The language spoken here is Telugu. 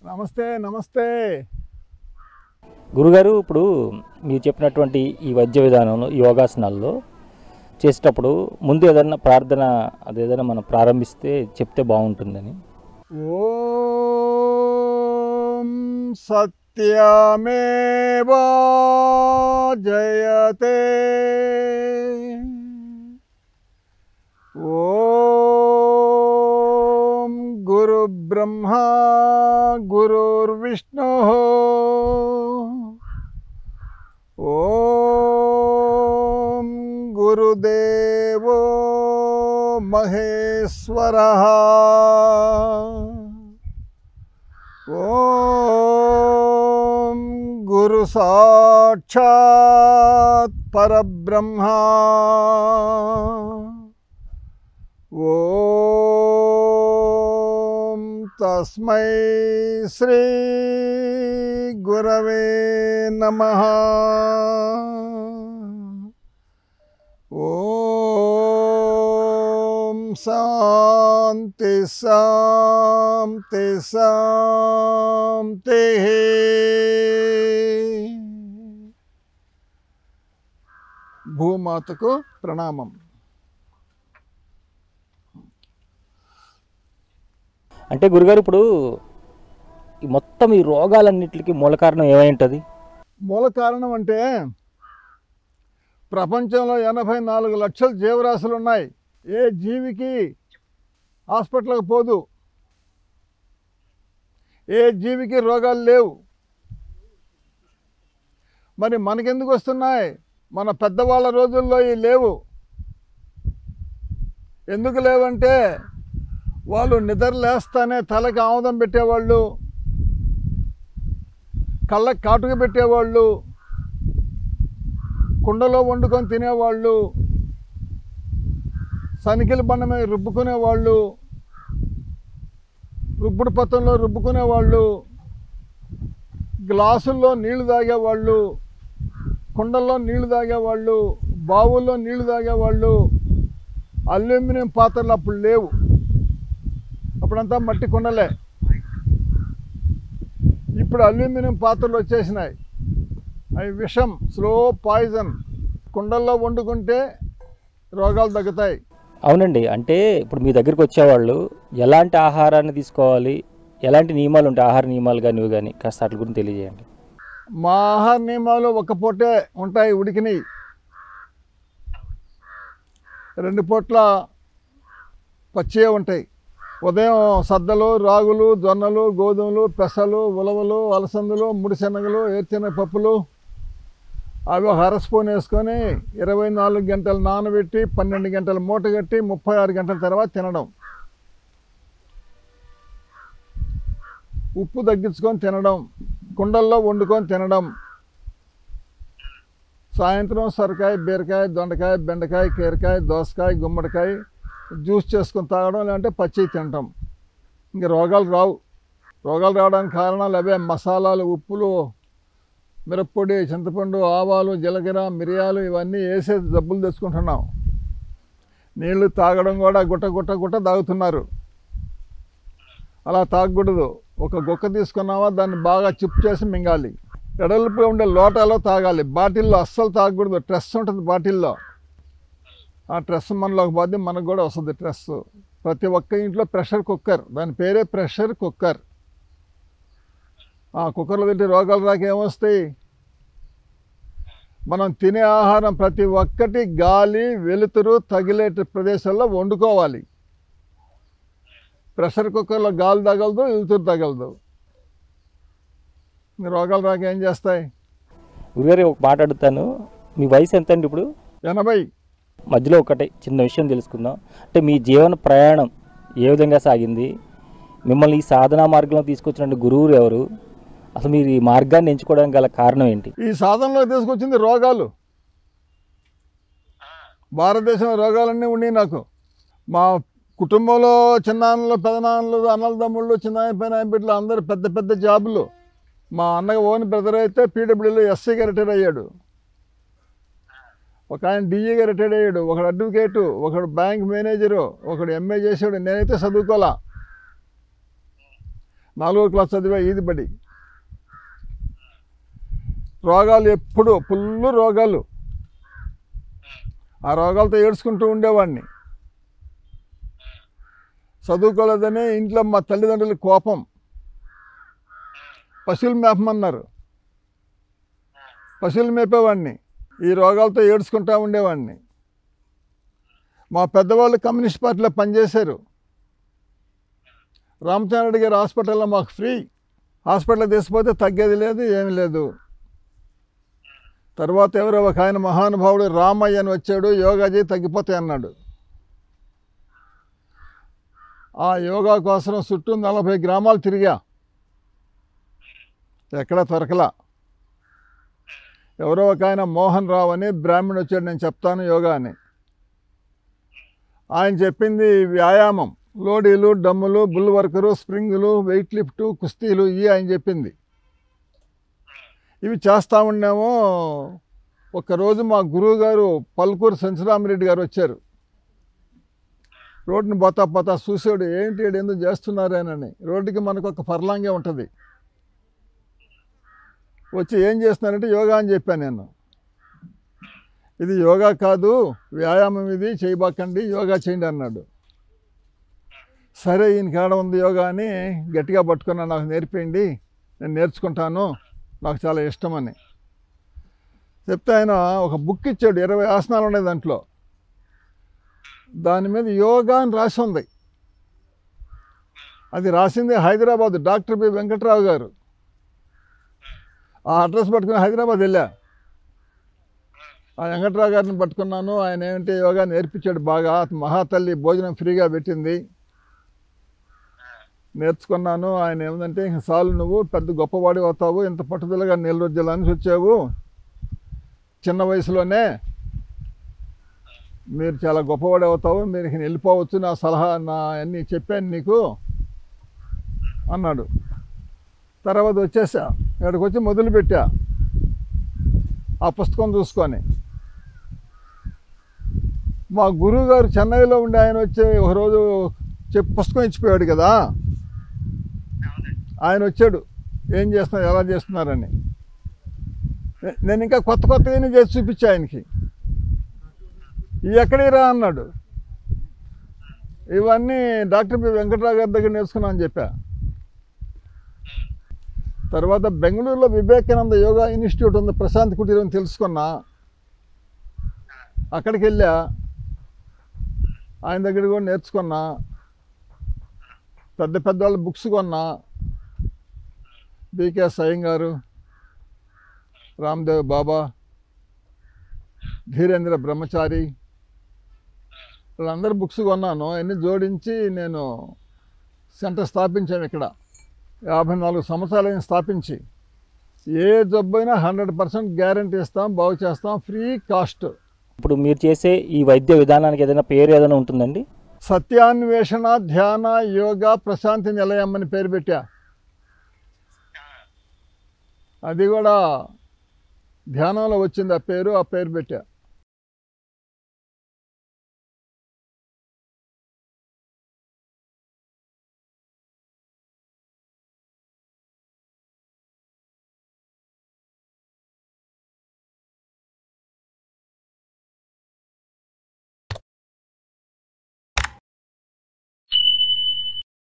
నమస్తే నమస్తే గురుగారు. ఇప్పుడు మీరు చెప్పినటువంటి ఈ వైద్య విధానంలో యోగాసనాల్లో చేసేటప్పుడు ముందు ఏదైనా ప్రార్థన అదేదైనా మనం ప్రారంభిస్తే చెప్తే బాగుంటుందని. ఓం సత్యమేవా జయతే ఓం గురు బ్రహ్మా గురుర్విష్ణు ఓం గురుదేవో మహేశ్వరః ఓం గురు సాక్షాత్ పరబ్రహ్మ ఓం తస్మై శ్రీ గురవే నమః. ఓం శాంతి శాంతి శాంతి. భూమాతకు ప్రణామం. అంటే గురుగారు, ఇప్పుడు ఈ మొత్తం ఈ రోగాలన్నిటికీ మూల కారణం ఏమై ఉంటుంది? మూల కారణం అంటే ప్రపంచంలో 84 లక్షల జీవరాశులు ఉన్నాయి. ఏ జీవికి హాస్పిటల్కి పోదు, ఏ జీవికి రోగాలు లేవు. మరి మనకెందుకు వస్తున్నాయి? మన పెద్దవాళ్ళ రోజుల్లో ఇవి లేవు. ఎందుకు లేవంటే వాళ్ళు నిద్ర లేస్తానే తలకి ఆముదం పెట్టేవాళ్ళు, కళ్ళకి కాటుక పెట్టేవాళ్ళు, కుండలో వండుకొని తినేవాళ్ళు, సనికిల బండ మీద రుబ్బుకునేవాళ్ళు, రుబ్బుడు పత్రంలో రుబ్బుకునేవాళ్ళు, గ్లాసుల్లో నీళ్లు తాగేవాళ్ళు, కుండల్లో నీళ్లు తాగేవాళ్ళు, బావుల్లో నీళ్లు తాగేవాళ్ళు. అల్యూమినియం పాత్రలు అప్పుడు లేవు, అప్పుడంతా మట్టి కుండలే. ఇప్పుడు అల్యూమినియం పాత్రలు వచ్చేసినాయి. అవి విషం, స్లో పాయిజన్. కుండల్లో వండుకుంటే రోగాలు తగ్గుతాయి. అవునండి. అంటే ఇప్పుడు మీ దగ్గరికి వచ్చేవాళ్ళు ఎలాంటి ఆహారాన్ని తీసుకోవాలి, ఎలాంటి నియమాలు ఉంటాయి, ఆహార నియమాలు కానీ ఇవి కానీ కాస్త వాటి గురించి తెలియజేయండి. మా ఆహార నియమాలు ఒక పూటే ఉంటాయి, ఉడికినవి. 2 పూట్ల పచ్చివే ఉంటాయి. ఉదయం సద్దలు, రాగులు, జొన్నలు, గోధుమలు, పెసలు, ఉలవలు, అలసందలు, ముడిశనగలు, ఏరుశనగ పప్పులు అవి ఒక 1/2 స్పూన్ వేసుకొని 24 గంటలు నానబెట్టి 12 గంటలు మూట కట్టి 36 గంటల తర్వాత తినడం. ఉప్పు తగ్గించుకొని తినడం, కుండల్లో వండుకొని తినడం. సాయంత్రం సొరకాయ, బీరకాయ, దొండకాయ, బెండకాయ, కీరకాయ, దోసకాయ, గుమ్మడికాయ జ్యూస్ చేసుకొని తాగడం, లేదంటే పచ్చి తినటం. ఇంక రోగాలు రావు. రోగాలు రావడానికి కారణాలు అవే: మసాలాలు, ఉప్పులు, మిరప్పొడి, చింతపండు, ఆవాలు, జీలకర్ర, మిరియాలు ఇవన్నీ వేసే జబ్బులు తెచ్చుకుంటున్నాం. నీళ్లు తాగడం కూడా గుట్ట గుట్ట గుట్ట తాగుతున్నారు. అలా తాగకూడదు. ఒక గుక్క తీసుకున్నావా దాన్ని బాగా చిప్ చేసి మింగాలి. ఎడల్పుగా ఉండే లోటాలో తాగాలి, బాటిల్లో అస్సలు తాగకూడదు. స్ట్రెస్ ఉంటుంది బాటిల్లో. ఆ స్ట్రెస్ మనలోకి పోతే మనకు కూడా వస్తుంది స్ట్రెస్. ప్రతి ఒక్క ఇంట్లో ప్రెషర్ కుక్కర్, దాని పేరే ప్రెషర్ కుక్కర్. ఆ కుక్కర్లో తింటే రోగాలు రాక ఏమొస్తాయి? మనం తినే ఆహారం ప్రతి ఒక్కటి గాలి, వెలుతురు తగిలే ప్రదేశాల్లో వండుకోవాలి. ప్రెషర్ కుక్కర్లో గాలి తగలదు, వెలుతురు తగలదు. రోగాలు రాక ఏం చేస్తాయి? గురుగారు, ఒక మాట అడుగుతాను. మీ వయసు ఎంత అండి ఇప్పుడు? 80. మధ్యలో ఒకటే చిన్న విషయం తెలుసుకుందాం. అంటే మీ జీవన ప్రయాణం ఏ విధంగా సాగింది? మిమ్మల్ని ఈ సాధనా మార్గంలో తీసుకొచ్చినటువంటి గురువులు ఎవరు? అసలు మీరు ఈ మార్గాన్ని ఎంచుకోవడానికి గల కారణం ఏంటి? ఈ సాధనలో తీసుకొచ్చింది రోగాలు. భారతదేశంలో రోగాలన్నీ ఉన్నాయి నాకు. మా కుటుంబంలో చిన్నాన్నలు, పెదనాన్నలు, అన్నల తమ్ముళ్ళు, చిన్న పైన బిడ్డలు అందరూ పెద్ద పెద్ద జాబులు. మా అన్నగా ఓన్ బ్రదర్ అయితే పీడబ్ల్యూలో ఎస్సీగా రిటైర్ అయ్యాడు. ఒక ఆయన డిఈగా రిటైర్ అయ్యాడు, ఒకడు అడ్వకేటు, ఒకడు బ్యాంక్ మేనేజరు, ఒకడు ఎంఏ చేసాడు. నేనైతే చదువుకోలే. 4వ క్లాస్ చదివా ఈది బడి. రోగాలు ఎప్పుడు ఫుల్ రోగాలు. ఆ రోగాలతో ఏడ్చుకుంటూ ఉండేవాడిని. చదువుకోలేదని ఇంట్లో మా తల్లిదండ్రులకి కోపం. పశువులు మేపమన్నారు. పశువులు మేపేవాడిని. ఈ రోగాలతో ఏడ్చుకుంటూ ఉండేవాడిని. మా పెద్దవాళ్ళు కమ్యూనిస్ట్ పార్టీలో పనిచేశారు. రామచంద్రుడి గారి హాస్పిటల్లో మాకు ఫ్రీ. హాస్పిటల్ తీసుకుపోతే తగ్గేది లేదు, ఏమీ లేదు. తర్వాత ఎవరో ఒక ఆయన మహానుభావుడు రామయ్య అని వచ్చాడు, యోగా చేయి తగ్గిపోతాయి అన్నాడు. ఆ యోగా కోసం చుట్టూ 40 గ్రామాలు తిరిగా, ఎక్కడ దొరకలా. ఎవరో ఒక ఆయన మోహన్ రావు అని బ్రాహ్మణుడు వచ్చాడు, నేను చెప్తాను యోగా అని. ఆయన చెప్పింది వ్యాయామం, లోడీలు, డమ్ములు, బుల్ వర్కరు, స్ప్రింగులు, వెయిట్ లిఫ్టు, కుస్తీలు, ఇవి ఆయన చెప్పింది. ఇవి చేస్తూ ఉన్నామో ఒకరోజు మా గురువు గారు పల్కూరు సంచురామిరెడ్డి గారు వచ్చారు. రోడ్డుని పోతా చూసాడు, ఏంటి ఎందుకు చేస్తున్నారేనని. రోడ్డుకి మనకు ఒక ఫర్లాంగే ఉంటుంది. వచ్చి ఏం చేస్తున్నారంటే యోగా అని చెప్పాను నేను. ఇది యోగా కాదు, వ్యాయామం, ఇది చేయబాకండి, యోగా చేయండి అన్నాడు. సరే ఈయన కాడ ఉంది యోగా అని గట్టిగా పట్టుకున్నా, నాకు నేర్పేయండి, నేను నేర్చుకుంటాను, నాకు చాలా ఇష్టమని చెప్తే ఆయన ఒక బుక్ ఇచ్చాడు. 20 ఆసనాలు ఉన్నాయి దాంట్లో. దాని మీద యోగా అని రాసి ఉంది. అది రాసింది హైదరాబాద్ డాక్టర్ బి వెంకట్రావు గారు. ఆ అడ్రస్ పట్టుకుని హైదరాబాద్ వెళ్ళా. ఆ వెంకట్రావు గారిని పట్టుకున్నాను. ఆయన ఏమిటి యోగా నేర్పించాడు బాగా. మహాతల్లి భోజనం ఫ్రీగా పెట్టింది, నేర్చుకున్నాను. ఆయన ఏమిటంటే ఇంక చాలు, నువ్వు పెద్ద గొప్పవాడి అవుతావు, ఇంత పట్టుదలగా నిలదొజ్జాలని వచ్చావు, చిన్న వయసులోనే మీరు చాలా గొప్పవాడి అవుతావు, మీరు ఇక వెళ్ళిపోవచ్చు, నా సలహా నా అన్నీ చెప్పాను నీకు అన్నాడు. తర్వాత వచ్చేసా, ఇక్కడికి వచ్చి మొదలుపెట్టా ఆ పుస్తకం చూసుకొని. మా గురువు గారు చెన్నైలో ఉండి ఆయన వచ్చి ఒకరోజు పుస్తకం ఇచ్చిపోయాడు కదా, ఆయన వచ్చాడు, ఏం చేస్తున్నారు, ఎలా చేస్తున్నారని. నేను ఇంకా కొత్తగానే చేసి చూపించా ఆయనకి. ఇవి ఎక్కడికి రా అన్నాడు. ఇవన్నీ డాక్టర్ బి వెంకట్రావు గారి దగ్గర నేర్చుకున్నా అని చెప్పా. తర్వాత బెంగళూరులో వివేకానంద యోగా ఇన్స్టిట్యూట్ ఉంది, ప్రశాంత్ కుటీరం తెలుసుకున్నా. అక్కడికి వెళ్ళా, ఆయన దగ్గర కూడా నేర్చుకున్నా. పెద్ద వాళ్ళ బుక్స్ కొన్నా. బికే అయ్యంగారు, రామ్దేవ్ బాబా, ధీరేంద్ర బ్రహ్మచారి, వీళ్ళందరూ బుక్స్ కొన్నాను. అన్నీ జోడించి నేను సెంటర్ స్థాపించాను ఇక్కడ. 54 సంవత్సరాలైన స్థాపించి. ఏ జబ్బైనా 100% గ్యారంటీ ఇస్తాం, బాగు చేస్తాం, ఫ్రీ కాస్ట్. ఇప్పుడు మీరు చేసే ఈ వైద్య విధానానికి ఏదైనా పేరు ఏదైనా ఉంటుందండి? సత్యాన్వేషణ ధ్యాన యోగా ప్రశాంతి నిలయం అని పేరు పెట్టా. అది కూడా ధ్యానంలో వచ్చింది ఆ పేరు పెట్టా.